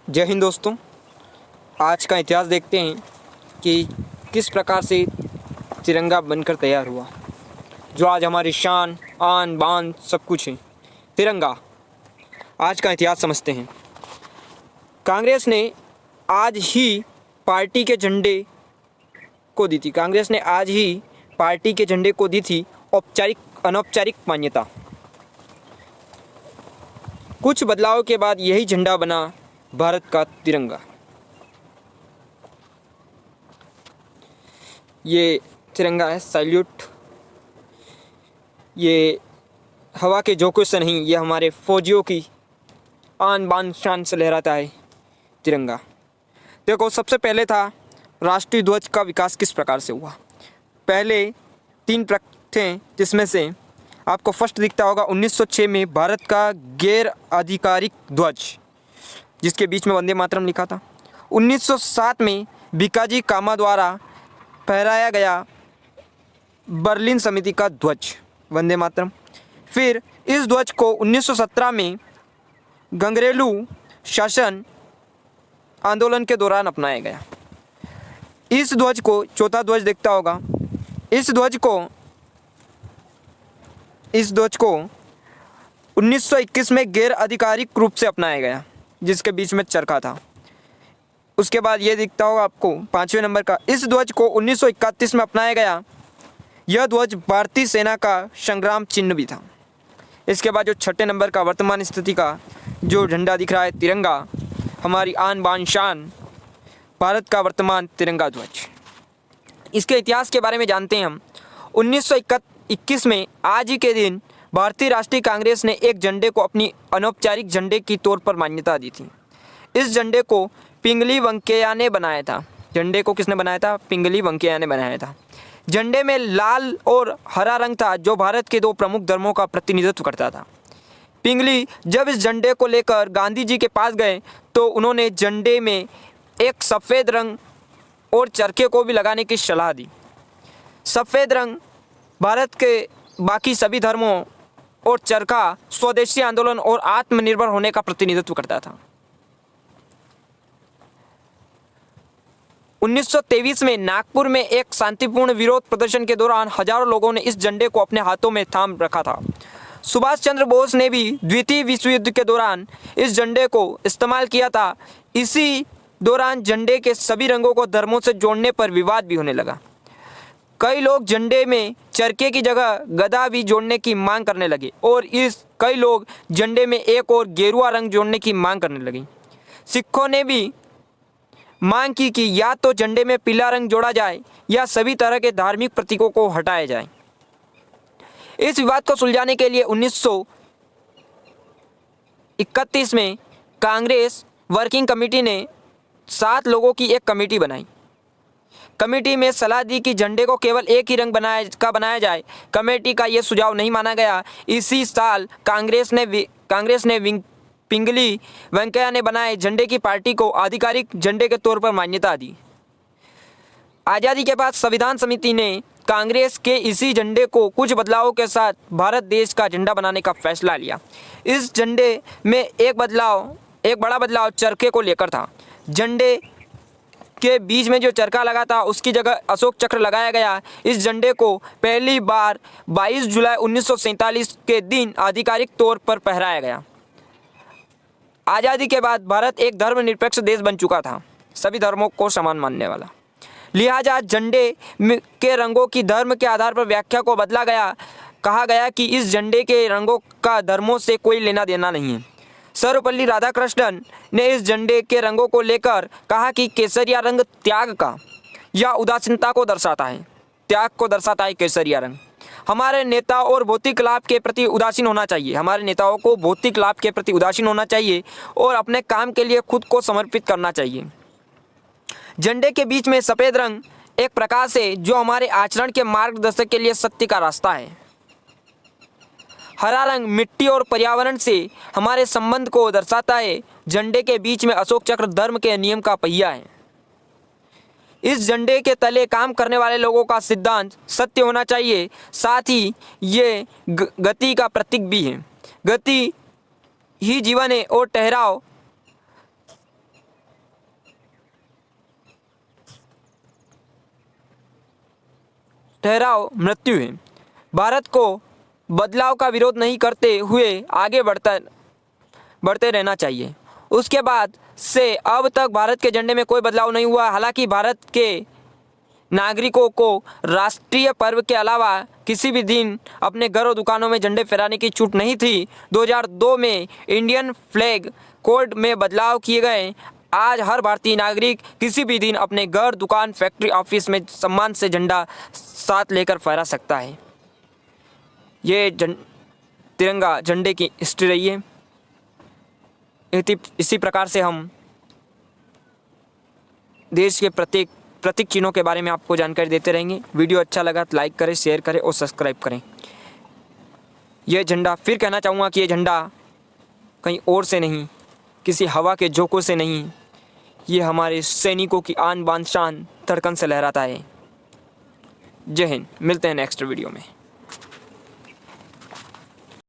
जय हिंद दोस्तों। आज का इतिहास देखते हैं कि किस प्रकार से तिरंगा बनकर तैयार हुआ, जो आज हमारी शान आन बान सब कुछ है। तिरंगा। आज का इतिहास समझते हैं। कांग्रेस ने आज ही पार्टी के झंडे को दी थी कांग्रेस ने आज ही पार्टी के झंडे को दी थी औपचारिक अनौपचारिक मान्यता। कुछ बदलाव के बाद यही झंडा बना भारत का तिरंगा। ये तिरंगा है, सैल्यूट। ये हवा के झोंकों से नहीं, ये हमारे फौजियों की आन बान शान से लहराता है तिरंगा। देखो, सबसे पहले था राष्ट्रीय ध्वज का विकास किस प्रकार से हुआ। पहले 3 थे, जिसमें से आपको फर्स्ट दिखता होगा 1906 में भारत का गैर आधिकारिक ध्वज, जिसके बीच में वंदे मातरम लिखा था। 1907 में भिकाजी कामा द्वारा फहराया गया बर्लिन समिति का ध्वज, वंदे मातरम। फिर इस ध्वज को 1917 में घंघरेलू शासन आंदोलन के दौरान अपनाया गया। इस ध्वज को, चौथा ध्वज दिखता होगा, इस ध्वज को 1921 में गैर आधिकारिक रूप से अपनाया गया, जिसके बीच में चरखा था। उसके बाद ये दिखता होगा आपको 5वें नंबर का, इस ध्वज को 1931 में अपनाया गया। यह ध्वज भारतीय सेना का संग्राम चिन्ह भी था। इसके बाद जो 6ठे नंबर का वर्तमान स्थिति का जो झंडा दिख रहा है, तिरंगा, हमारी आन बान शान, भारत का वर्तमान तिरंगा ध्वज। इसके इतिहास के बारे में जानते हैं हम। 1921 में आज ही के दिन भारतीय राष्ट्रीय कांग्रेस ने एक झंडे को अपनी अनौपचारिक झंडे की तौर पर मान्यता दी थी। इस झंडे को पिंगली वेंकैया ने बनाया था। झंडे को किसने बनाया था? पिंगली वेंकैया ने बनाया था। झंडे में लाल और हरा रंग था, जो भारत के 2 प्रमुख धर्मों का प्रतिनिधित्व करता था। पिंगली जब इस झंडे को लेकर गांधी जी के पास गए तो उन्होंने झंडे में एक सफ़ेद रंग और चरखे को भी लगाने की सलाह दी। सफ़ेद रंग भारत के बाकी सभी धर्मों और चरखा स्वदेशी आंदोलन और आत्मनिर्भर होने का प्रतिनिधित्व करता था। 1923 में नागपुर में एक शांतिपूर्ण विरोध प्रदर्शन के दौरान हजारों लोगों ने इस झंडे को अपने हाथों में थाम रखा था। सुभाष चंद्र बोस ने भी द्वितीय विश्व युद्ध के दौरान इस झंडे को इस्तेमाल किया था। इसी दौरान झंडे के सभी रंगों को धर्मों से जोड़ने पर विवाद भी होने लगा। कई लोग झंडे में चरखे की जगह गदा भी जोड़ने की मांग करने लगे और कई लोग झंडे में एक और गेरुआ रंग जोड़ने की मांग करने लगे। सिखों ने भी मांग की कि या तो झंडे में पीला रंग जोड़ा जाए या सभी तरह के धार्मिक प्रतीकों को हटाया जाए। इस विवाद को सुलझाने के लिए 1931 में कांग्रेस वर्किंग कमेटी ने 7 लोगों की एक कमेटी बनाई। कमेटी में सलाह दी कि झंडे को केवल एक ही रंग बनाया जाए। कमेटी का यह सुझाव नहीं माना गया। इसी साल कांग्रेस ने पिंगली वेंकैया ने बनाए झंडे की पार्टी को आधिकारिक झंडे के तौर पर मान्यता दी। आज़ादी के बाद संविधान समिति ने कांग्रेस के इसी झंडे को कुछ बदलावों के साथ भारत देश का झंडा बनाने का फैसला लिया। इस झंडे में एक बड़ा बदलाव चरखे को लेकर था। झंडे के बीच में जो चरखा लगा था उसकी जगह अशोक चक्र लगाया गया। इस झंडे को पहली बार 22 जुलाई 1947 के दिन आधिकारिक तौर पर फहराया गया। आज़ादी के बाद भारत एक धर्मनिरपेक्ष देश बन चुका था, सभी धर्मों को समान मानने वाला। लिहाजा झंडे के रंगों की धर्म के आधार पर व्याख्या को बदला गया। कहा गया कि इस झंडे के रंगों का धर्मों से कोई लेना देना नहीं है। सर्वपल्ली राधाकृष्णन ने इस झंडे के रंगों को लेकर कहा कि केसरिया रंग त्याग का या उदासीनता को दर्शाता है। त्याग को दर्शाता है केसरिया रंग। हमारे नेता और भौतिक लाभ के प्रति उदासीन होना चाहिए। हमारे नेताओं को भौतिक लाभ के प्रति उदासीन होना चाहिए और अपने काम के लिए खुद को समर्पित करना चाहिए। झंडे के बीच में सफ़ेद रंग एक प्रकाश है जो हमारे आचरण के मार्गदर्शक के लिए सत्य का रास्ता है। हरा रंग मिट्टी और पर्यावरण से हमारे संबंध को दर्शाता है। झंडे के बीच में अशोक चक्र धर्म के नियम का पहिया है। इस झंडे के तले काम करने वाले लोगों का सिद्धांत सत्य होना चाहिए। साथ ही ये गति का प्रतीक भी है। गति ही जीवन है और ठहराव ठहराव मृत्यु है। भारत को बदलाव का विरोध नहीं करते हुए आगे बढ़ते रहना चाहिए। उसके बाद से अब तक भारत के झंडे में कोई बदलाव नहीं हुआ। हालांकि भारत के नागरिकों को राष्ट्रीय पर्व के अलावा किसी भी दिन अपने घर और दुकानों में झंडे फहराने की छूट नहीं थी। 2002 में इंडियन फ्लैग कोड में बदलाव किए गए। आज हर भारतीय नागरिक किसी भी दिन अपने घर, दुकान, फैक्ट्री, ऑफिस में सम्मान से झंडा साथ लेकर फहरा सकता है। ये तिरंगा झंडे की हिस्ट्री रही है। इसी प्रकार से हम देश के प्रतीक चिन्हों के बारे में आपको जानकारी देते रहेंगे। वीडियो अच्छा लगा तो लाइक करें, शेयर करें और सब्सक्राइब करें। यह झंडा, फिर कहना चाहूँगा कि यह झंडा कहीं और से नहीं, किसी हवा के झोंकों से नहीं, ये हमारे सैनिकों की आन बान शान धड़कन से लहराता है। जय हिंद। मिलते हैं नेक्स्ट वीडियो में।